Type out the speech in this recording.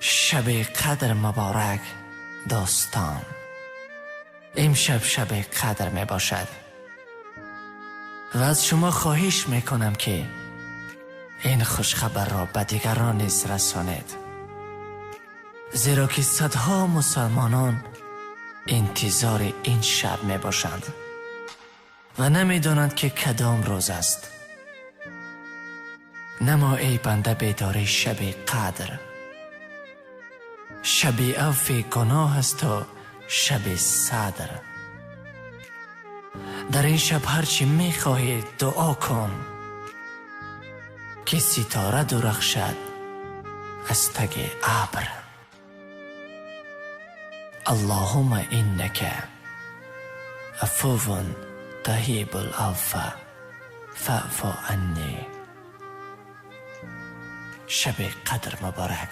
شب قدر مبارک داستان. امشب شب قدر می باشد و از شما خواهش می کنم که این خوشخبر را به دیگران نیز رسانید، زیرا که صدها مسلمانان انتظار این شب می باشند و نمی دانند که کدام روز است. نما ای بنده بیداری شب قدر، شب عفو گناه است و شب صدر. در این شب هرچی می خواهی دعا کن که ستاره درخشد از تگ ابر. اللهم انک عفو تحب العفو فاعف عنی. شب قدر مبارک.